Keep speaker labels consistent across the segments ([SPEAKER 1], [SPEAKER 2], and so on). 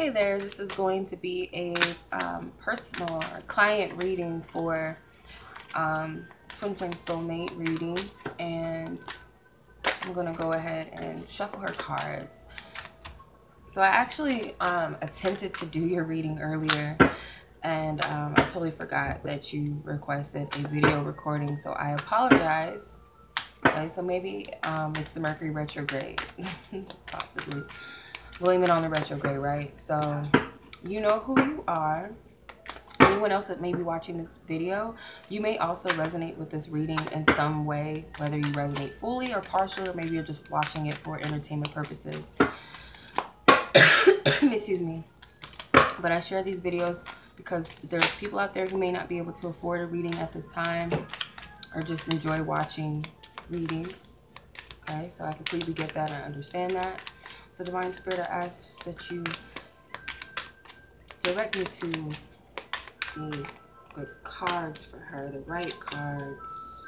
[SPEAKER 1] Hey there, this is going to be a personal or client reading for Twin Flame Soulmate reading, and I'm going to go ahead and shuffle her cards. So I actually attempted to do your reading earlier, and I totally forgot that you requested a video recording, so I apologize. Okay, so maybe it's the Mercury retrograde, possibly. Blame it on the retrograde, right? So you know who you are. Anyone else that may be watching this video, you may also resonate with this reading in some way, whether you resonate fully or partially, or maybe you're just watching it for entertainment purposes. Excuse me. But I share these videos because there's people out there who may not be able to afford a reading at this time, or just enjoy watching readings. Okay, so I completely get that. I understand that. So Divine Spirit, I ask that you direct me to the good cards for her, the right cards.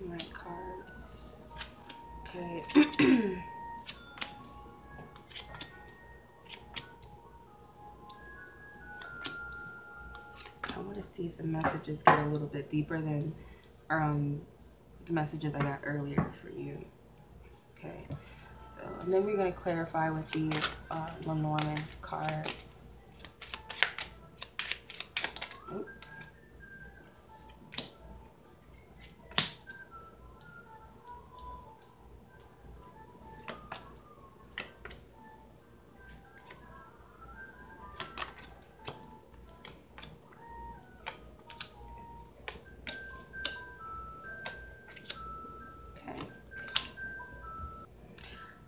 [SPEAKER 1] Right cards. Okay. I want to see if the messages get a little bit deeper than the messages I got earlier for you. Okay, so and then we're going to clarify with the Lenormand cards. Oop.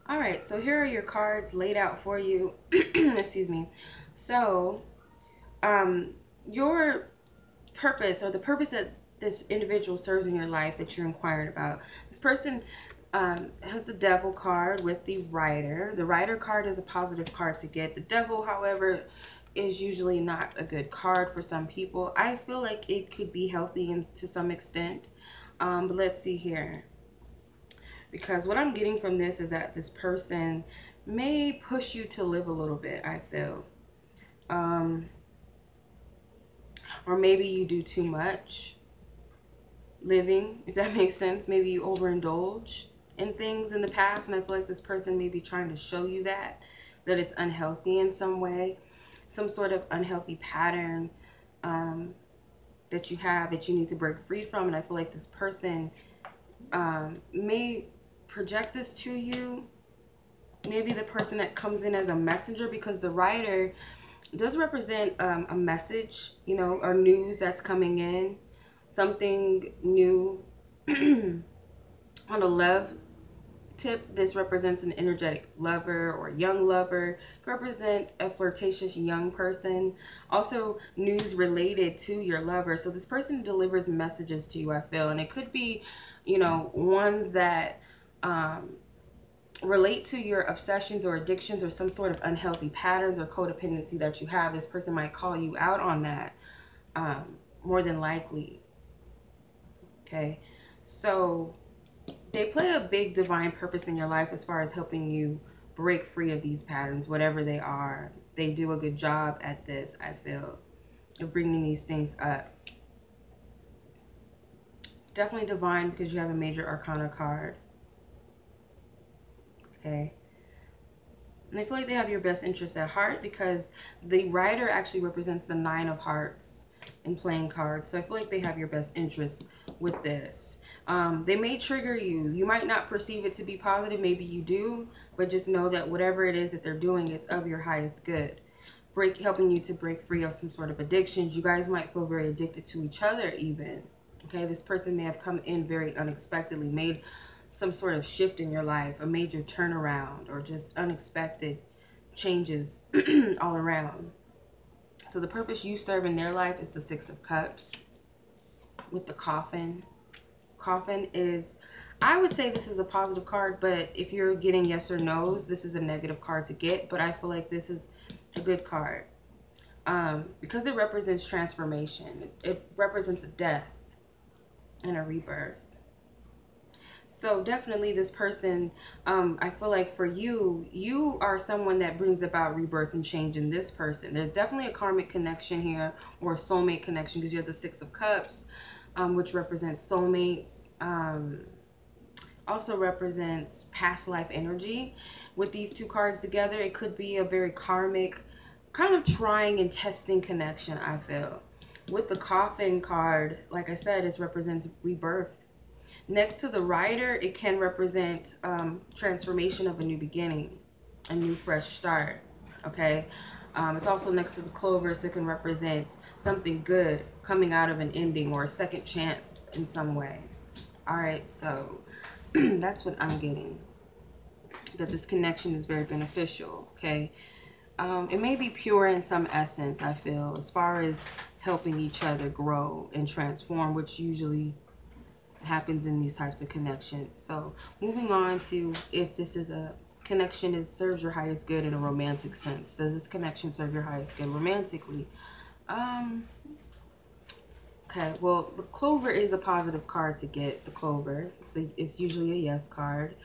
[SPEAKER 1] Alright, so here are your cards laid out for you. Excuse me. So, your purpose, or the purpose that this individual serves in your life that you're inquiring about. This person has the Devil card with the Rider. The Rider card is a positive card to get. The Devil, however, is usually not a good card for some people. I feel like it could be healthy to some extent. But let's see here. Because what I'm getting from this is that this person may push you to live a little bit, I feel. Or maybe you do too much living, if that makes sense. Maybe you overindulge in things in the past, and I feel like this person may be trying to show you that it's unhealthy in some way. Some sort of unhealthy pattern that you have that you need to break free from, and I feel like this person may project this to you. Maybe the person that comes in as a messenger, because the Rider does represent a message, you know, or news that's coming in, something new. On a love tip, this represents an energetic lover or young lover. It could represent a flirtatious young person. Also, news related to your lover. So this person delivers messages to you, I feel, and it could be, you know, ones that relate to your obsessions or addictions or some sort of unhealthy patterns or codependency that you have. This person might call you out on that, more than likely. Okay, so they play a big divine purpose in your life as far as helping you break free of these patterns, whatever they are. They do a good job at this, I feel, of bringing these things up. It's definitely divine because you have a major arcana card. Okay. And I feel like they have your best interest at heart, because the Rider actually represents the 9 of Hearts in playing cards. So I feel like they have your best interest with this. They may trigger you. You might not perceive it to be positive. Maybe you do. But just know that whatever it is that they're doing, it's of your highest good. Helping you to break free of some sort of addictions. You guys might feel very addicted to each other even. Okay, this person may have come in very unexpectedly, made some sort of shift in your life, a major turnaround, or just unexpected changes all around. So the purpose you serve in their life is the 6 of Cups with the Coffin. Coffin is, I would say this is a positive card, but if you're getting yes or no's, this is a negative card to get. But I feel like this is a good card because it represents transformation. It represents a death and a rebirth. So definitely this person, I feel like for you, you are someone that brings about rebirth and change in this person. There's definitely a karmic connection here, or a soulmate connection, because you have the Six of Cups, which represents soulmates. Also represents past life energy. With these two cards together, it could be a very karmic, kind of trying and testing connection, I feel. With the Coffin card, like I said, it represents rebirth. Next to the Rider, it can represent transformation of a new beginning, a new fresh start, okay? It's also next to the Clover, so it can represent something good coming out of an ending or a second chance in some way. All right, so that's what I'm getting, that this connection is very beneficial, okay? It may be pure in some essence, I feel, as far as helping each other grow and transform, which usually happens in these types of connections. So moving on to if this is a connection that serves your highest good in a romantic sense. Does this connection serve your highest good romantically? Okay, well, the Clover is a positive card to get, the Clover. So it's usually a yes card.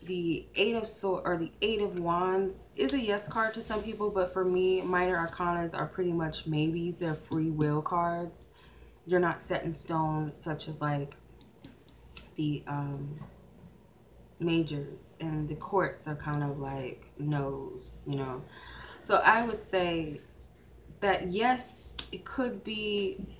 [SPEAKER 1] The Eight of Swords, or the Eight of Wands, is a yes card to some people, but for me, minor arcanas are pretty much maybes. They're free will cards. They're not set in stone, such as like the majors, and the courts are kind of like no's, you know. So I would say that yes, it could be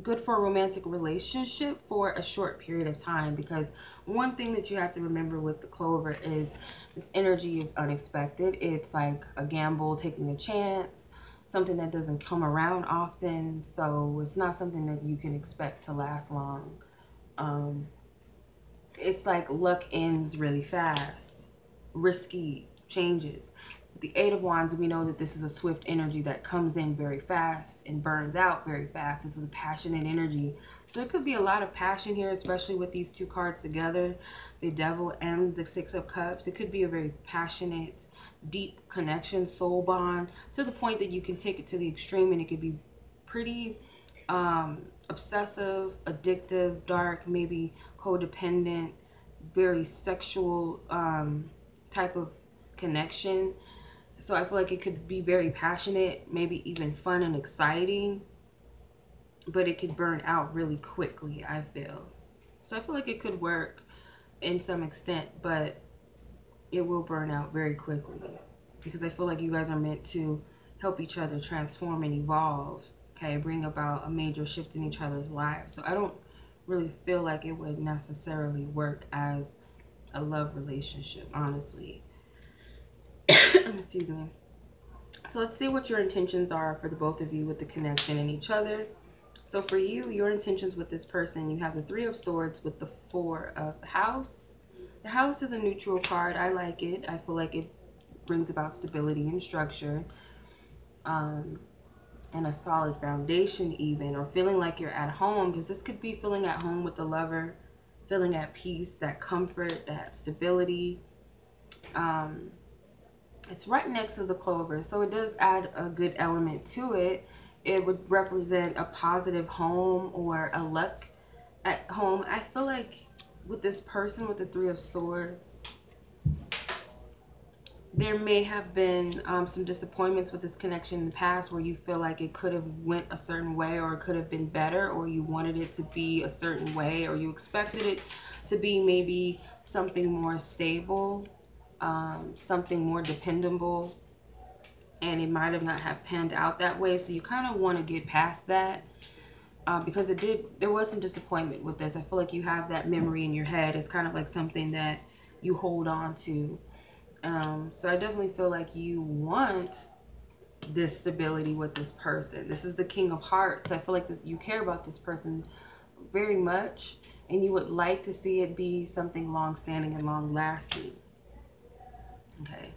[SPEAKER 1] good for a romantic relationship for a short period of time, because one thing that you have to remember with the Clover is this energy is unexpected. It's like a gamble, taking a chance, something that doesn't come around often, so it's not something that you can expect to last long. It's like luck ends really fast, risky changes. The Eight of Wands, we know that this is a swift energy that comes in very fast and burns out very fast. This is a passionate energy. So it could be a lot of passion here, especially with these two cards together, the Devil and the Six of Cups. It could be a very passionate, deep connection, soul bond, to the point that you can take it to the extreme, and it could be pretty obsessive, addictive, dark, maybe codependent, very sexual type of connection. So I feel like it could be very passionate, maybe even fun and exciting, but it could burn out really quickly, I feel. So I feel like it could work in some extent, but it will burn out very quickly, because I feel like you guys are meant to help each other transform and evolve, okay, bring about a major shift in each other's lives. So I don't really feel like it would necessarily work as a love relationship, honestly. Excuse me. So let's see what your intentions are for the both of you with the connection and each other. So for you, your intentions with this person, you have the Three of Swords with the Four of the House. The House is a neutral card. I like it. I feel like it brings about stability and structure, and a solid foundation even, or feeling like you're at home, because this could be feeling at home with the lover, feeling at peace, that comfort, that stability. It's right next to the Clover, so it does add a good element to it. It would represent a positive home or a luck at home. I feel like with this person with the Three of Swords, there may have been some disappointments with this connection in the past, where you feel like it could have went a certain way, or it could have been better, or you wanted it to be a certain way, or you expected it to be maybe something more stable, something more dependable, and it might have not have panned out that way. So you kind of want to get past that, because there was some disappointment with this. I feel like you have that memory in your head. It's kind of like something that you hold on to. So I definitely feel like you want this stability with this person. This is the King of Hearts. I feel like you care about this person very much, and you would like to see it be something long-standing and long-lasting. Okay.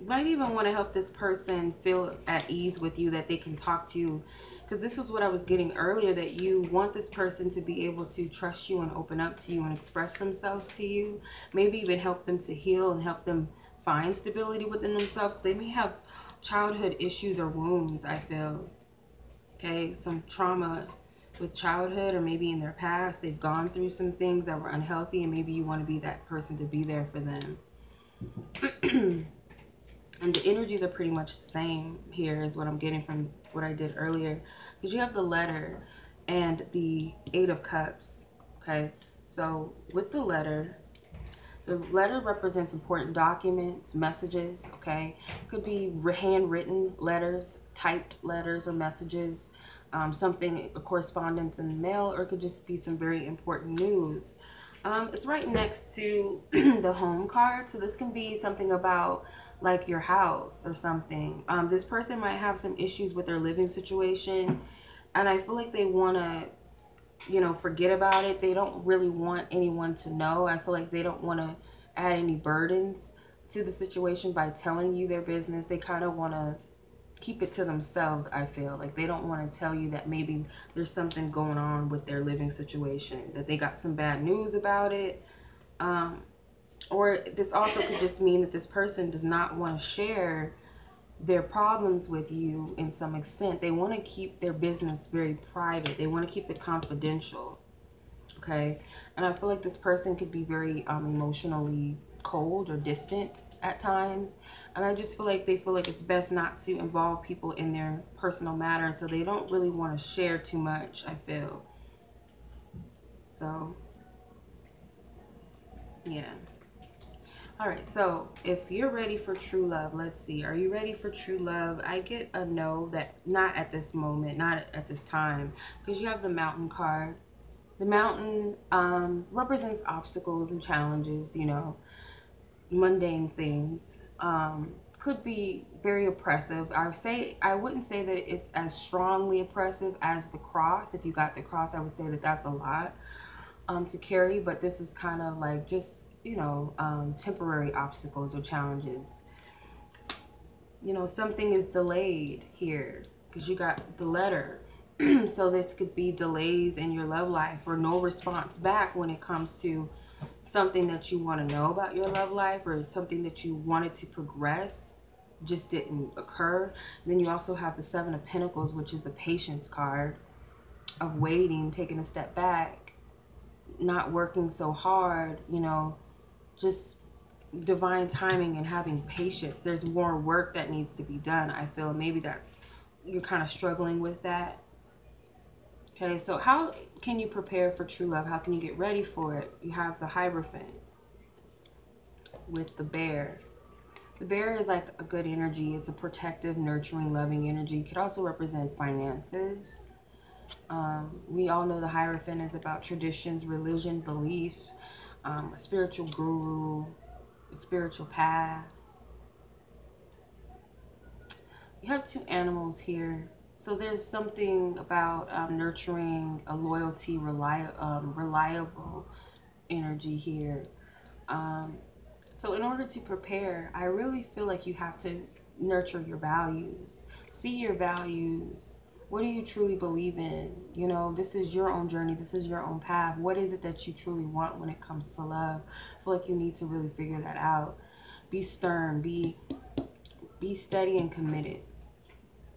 [SPEAKER 1] Might even want to help this person feel at ease with you, that they can talk to you, because this is what I was getting earlier, that you want this person to be able to trust you and open up to you and express themselves to you, maybe even help them to heal and help them find stability within themselves. They may have childhood issues or wounds, I feel, okay, some trauma with childhood, or maybe in their past, they've gone through some things that were unhealthy, and maybe you want to be that person to be there for them. And the energies are pretty much the same here is what I'm getting from what I did earlier. Because you have the letter and the 8 of Cups. Okay, so with the letter represents important documents, messages, okay? Could be handwritten letters, typed letters or messages, something, a correspondence in the mail, or it could just be some very important news. It's right next to the home card, so this can be something about like your house or something. This person might have some issues with their living situation, and I feel like they want to, you know, forget about it. They don't really want anyone to know. I feel like they don't want to add any burdens to the situation by telling you their business. They kind of want to keep it to themselves. I feel like they don't want to tell you that maybe there's something going on with their living situation, that they got some bad news about it. Or this also could just mean that this person does not want to share their problems with you in some extent. They want to keep their business very private. They want to keep it confidential. Okay. And I feel like this person could be very emotionally cold or distant at times. And I just feel like they feel like it's best not to involve people in their personal matters. So they don't really want to share too much, I feel. So, yeah. All right, so if you're ready for true love, let's see. Are you ready for true love? I get a no, that not at this moment, not at this time, because you have the Mountain card. The Mountain represents obstacles and challenges, you know, mundane things. Could be very oppressive. I wouldn't say that it's as strongly oppressive as the Cross. If you got the Cross, I would say that that's a lot to carry, but this is kind of like just, you know, temporary obstacles or challenges. You know, something is delayed here because you got the letter. So this could be delays in your love life, or no response back when it comes to something that you want to know about your love life, or something that you wanted to progress just didn't occur. And then you also have the 7 of Pentacles, which is the patience card of waiting, taking a step back, not working so hard, you know, just divine timing and having patience. There's more work that needs to be done. I feel maybe that's, you're kind of struggling with that. Okay, so how can you prepare for true love? How can you get ready for it? You have the Hierophant with the Bear. The Bear is like a good energy. It's a protective, nurturing, loving energy. It could also represent finances. We all know the Hierophant is about traditions, religion, beliefs, a spiritual guru, a spiritual path. You have 2 animals here. So there's something about nurturing a loyalty, reliable energy here. So in order to prepare, I really feel like you have to nurture your values. See your values. What do you truly believe in? You know, this is your own journey. This is your own path. What is it that you truly want when it comes to love? I feel like you need to really figure that out. Be stern. Be steady and committed.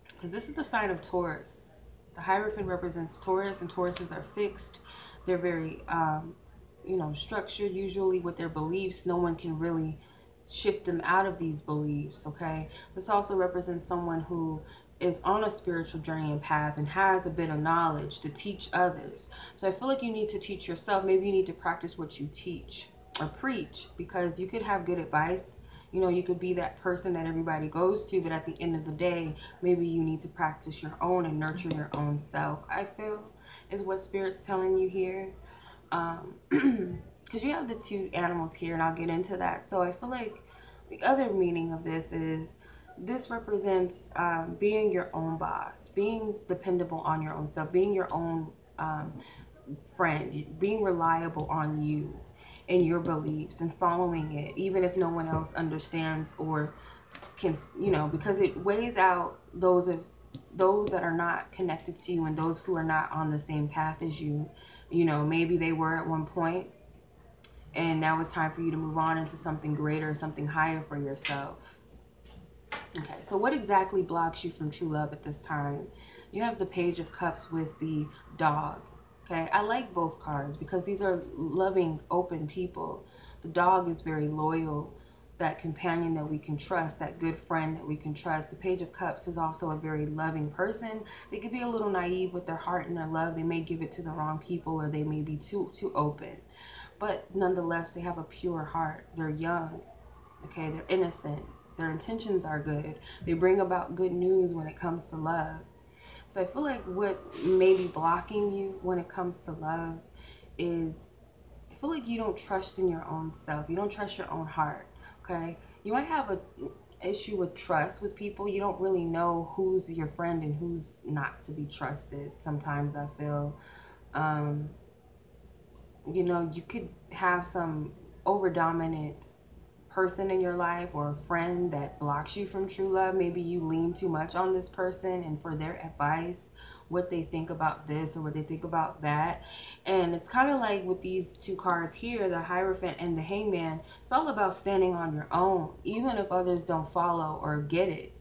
[SPEAKER 1] Because this is the sign of Taurus. The Hierophant represents Taurus, and Tauruses are fixed. They're very, you know, structured usually with their beliefs. No one can really shift them out of these beliefs, okay? This also represents someone who is on a spiritual journey and path and has a bit of knowledge to teach others. So I feel like you need to teach yourself. Maybe you need to practice what you teach or preach, because you could have good advice. You know, you could be that person that everybody goes to, but at the end of the day, maybe you need to practice your own and nurture your own self, I feel, is what Spirit's telling you here. Because you have the 2 animals here, and I'll get into that. So I feel like the other meaning of this is, this represents being your own boss, being dependable on your own self, being your own friend, being reliable on you and your beliefs and following it, even if no one else understands or can, you know, because it weighs out those that are not connected to you and those who are not on the same path as you. You know, maybe they were at one point, and now it's time for you to move on into something greater, something higher for yourself. Okay, so what exactly blocks you from true love at this time? You have the Page of Cups with the dog. Okay, I like both cards because these are loving, open people. The dog is very loyal, that companion that we can trust, that good friend that we can trust. The Page of Cups is also a very loving person. They could be a little naive with their heart and their love. They may give it to the wrong people, or they may be too open. But nonetheless, they have a pure heart. They're young. Okay, they're innocent. Their intentions are good. They bring about good news when it comes to love. So I feel like what may be blocking you when it comes to love is, I feel like you don't trust in your own self. You don't trust your own heart. Okay, you might have an issue with trust with people. You don't really know who's your friend and who's not to be trusted. Sometimes I feel, you know, you could have some over dominant person in your life or a friend that blocks you from true love. Maybe you lean too much on this person and for their advice, what they think about this or what they think about that. And it's kind of like with these two cards here, the Hierophant and the Hangman, it's all about standing on your own, even if others don't follow or get it,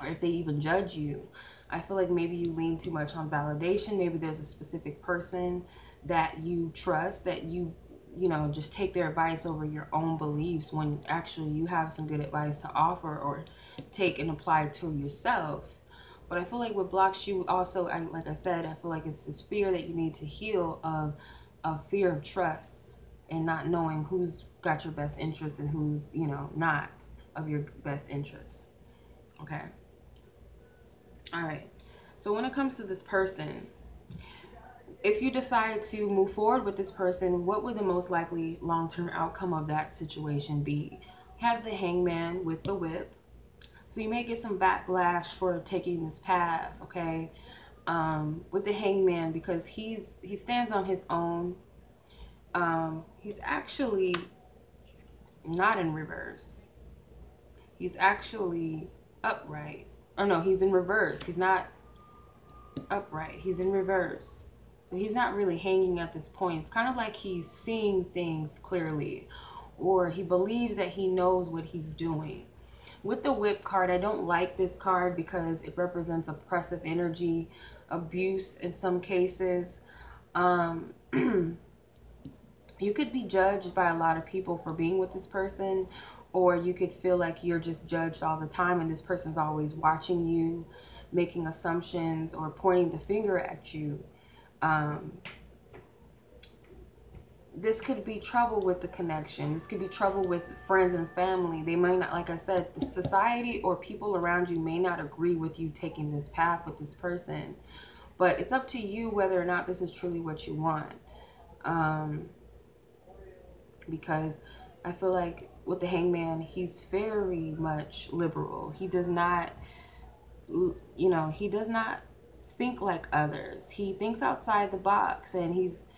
[SPEAKER 1] or if they even judge you. I feel like maybe you lean too much on validation. Maybe there's a specific person that you trust, that you know, just take their advice over your own beliefs, when actually you have some good advice to offer or take and apply to yourself. But I feel like what blocks you also, like I said, I feel like it's this fear that you need to heal of fear of trust and not knowing who's got your best interest and who's, you know, not of your best interest. Okay. All right. So when it comes to this person, if you decide to move forward with this person, what would the most likely long-term outcome of that situation be? Have the Hangman with the whip. So you may get some backlash for taking this path, okay? With the Hangman, because he stands on his own. He's actually not in reverse. He's actually upright. Oh no, he's in reverse. He's not upright. He's in reverse. So he's not really hanging at this point. It's kind of like he's seeing things clearly, or he believes that he knows what he's doing. With the Whip card, I don't like this card because it represents oppressive energy, abuse in some cases. You could be judged by a lot of people for being with this person, or you could feel like you're just judged all the time and this person's always watching you, making assumptions or pointing the finger at you. This could be trouble with the connection. This could be trouble with friends and family. They may not, like I said, the society or people around you may not agree with you taking this path with this person. But it's up to you whether or not this is truly what you want. Because I feel like with the Hangman, he's very much liberal. He does not, you know, he does not think like others. He thinks outside the box, and he's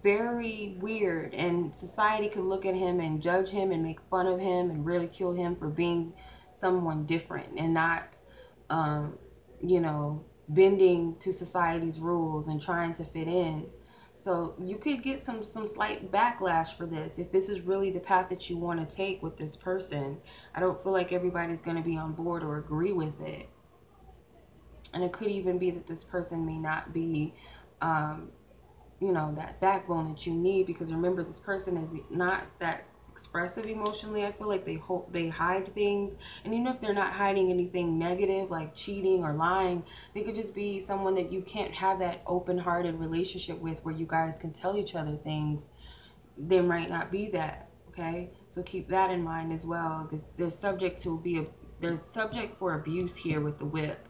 [SPEAKER 1] very weird, and society could look at him and judge him and make fun of him and ridicule him for being someone different and not you know, bending to society's rules and trying to fit in. So you could get some slight backlash for this if this is really the path that you want to take with this person. I don't feel like everybody's going to be on board or agree with it. And it could even be that this person may not be, you know, that backbone that you need, because remember, this person is not that expressive emotionally. I feel like they hide things, and even if they're not hiding anything negative like cheating or lying, they could just be someone that you can't have that open-hearted relationship with where you guys can tell each other things. There might not be that, okay? So keep that in mind as well. There's subject for abuse here with the Whip,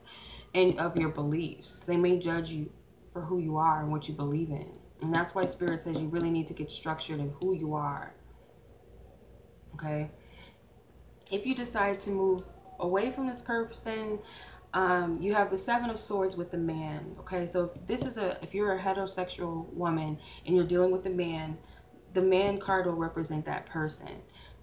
[SPEAKER 1] and of your beliefs. They may judge you for who you are and what you believe in. And that's why Spirit says you really need to get structured in who you are. Okay? If you decide to move away from this person, you have the Seven of Swords with the man. Okay? So if you're a heterosexual woman and you're dealing with a man, the man card will represent that person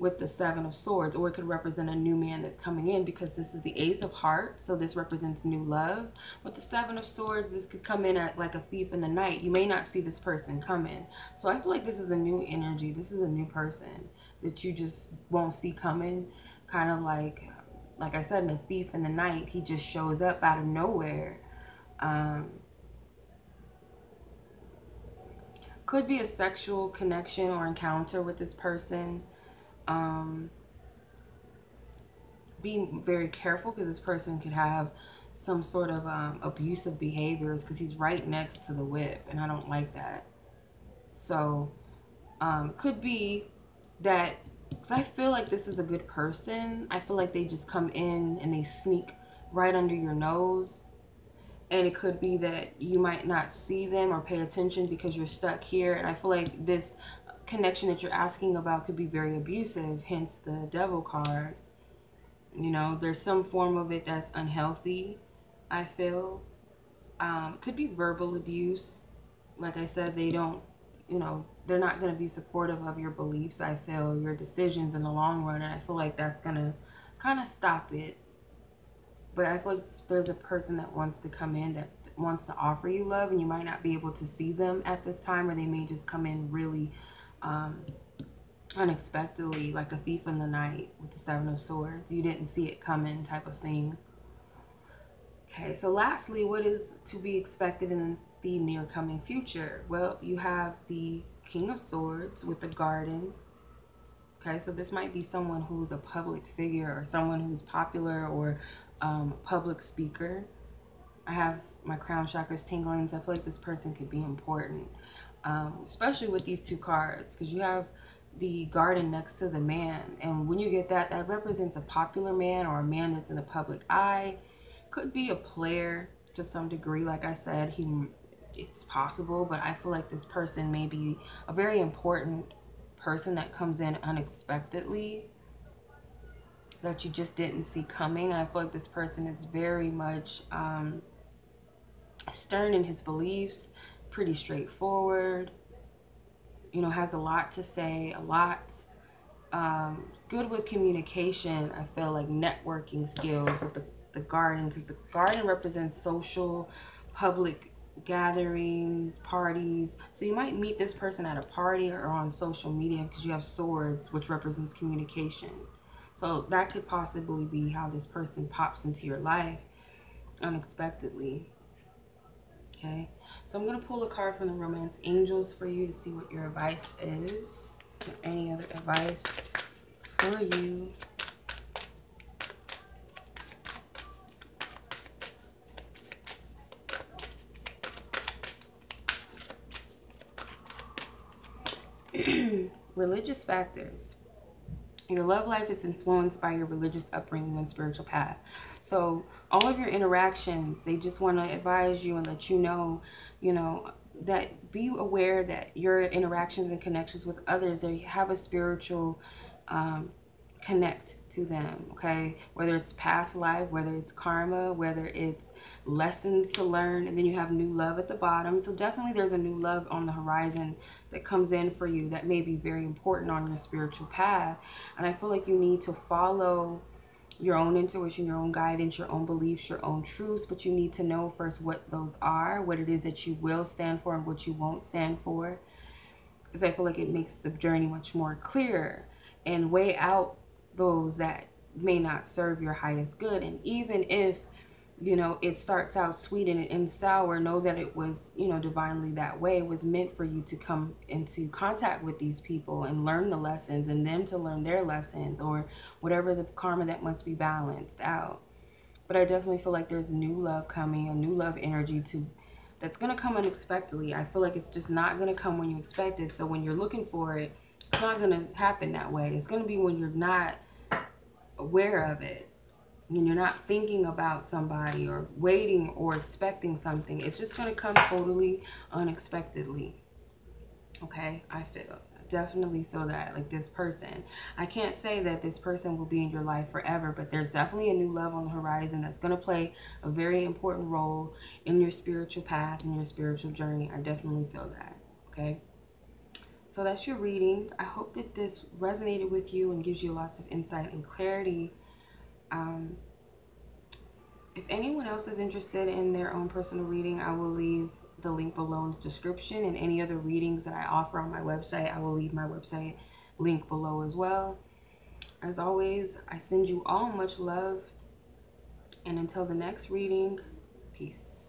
[SPEAKER 1] with the Seven of Swords, or it could represent a new man that's coming in, because this is the Ace of Hearts, so this represents new love. With the Seven of Swords, this could come in at like a thief in the night. You may not see this person coming. So I feel like this is a new energy. This is a new person that you just won't see coming. Kind of like like I said, in a thief in the night, he just shows up out of nowhere. Could be a sexual connection or encounter with this person. Be very careful, because this person could have some sort of abusive behaviors, because he's right next to the whip, and I don't like that. So could be that, because I feel like this is a good person. I feel like they just come in and they sneak right under your nose. And it could be that you might not see them or pay attention because you're stuck here. And I feel like this connection that you're asking about could be very abusive, hence the devil card. You know, there's some form of it that's unhealthy, I feel. It could be verbal abuse. Like I said, they don't, you know, they're not going to be supportive of your beliefs, I feel, your decisions in the long run. And I feel like that's going to kind of stop it. But I feel like there's a person that wants to come in, that wants to offer you love, and you might not be able to see them at this time, or they may just come in really unexpectedly, like a thief in the night with the Seven of Swords. You didn't see it coming, type of thing. Okay, so lastly, what is to be expected in the near coming future? Well, you have the King of Swords with the Garden. Okay, so this might be someone who's a public figure, or someone who's popular, or public speaker. I have my crown chakras tingling, so I feel like this person could be important, especially with these two cards, because you have the Garden next to the Man, and when you get that, that represents a popular man, or a man that's in the public eye. Could be a player to some degree. Like I said, it's possible, but I feel like this person may be a very important person that comes in unexpectedly, that you just didn't see coming. And I feel like this person is very much stern in his beliefs, pretty straightforward, you know, has a lot to say, a lot, good with communication. I feel like networking skills with the Garden, because the Garden represents social, public gatherings, parties. So you might meet this person at a party or on social media, because you have swords, which represents communication. So that could possibly be how this person pops into your life unexpectedly. Okay, so I'm going to pull a card from the Romance Angels for you to see what your advice is, or any other advice for you. Religious factors. Your love life is influenced by your religious upbringing and spiritual path. So all of your interactions, they just want to advise you and let you know, that be aware that your interactions and connections with others, they have a spiritual connect to them, okay? Whether it's past life, whether it's karma, whether it's lessons to learn, and then you have new love at the bottom. So definitely there's a new love on the horizon that comes in for you that may be very important on your spiritual path. And I feel like you need to follow your own intuition, your own guidance, your own beliefs, your own truths, but you need to know first what those are, what it is that you will stand for and what you won't stand for, because I feel like it makes the journey much more clear, and weigh out those that may not serve your highest good. And even if, it starts out sweet and sour, know that it was, divinely that way. It was meant for you to come into contact with these people and learn the lessons, and them to learn their lessons, or whatever the karma that must be balanced out. But I definitely feel like there's a new love coming, a new love energy that's going to come unexpectedly. I feel like it's just not going to come when you expect it. So when you're looking for it, it's not going to happen that way. It's going to be when you're not aware of it, when you're not thinking about somebody or waiting or expecting something. It's just going to come totally unexpectedly. Okay, I definitely feel that. Like this person, I can't say that this person will be in your life forever, but there's definitely a new love on the horizon that's going to play a very important role in your spiritual path and your spiritual journey. I definitely feel that. Okay, so that's your reading. I hope that this resonated with you and gives you lots of insight and clarity. If anyone else is interested in their own personal reading, I will leave the link below in the description, and any other readings that I offer on my website, I will leave my website link below as well. As always, I send you all much love. And until the next reading, peace.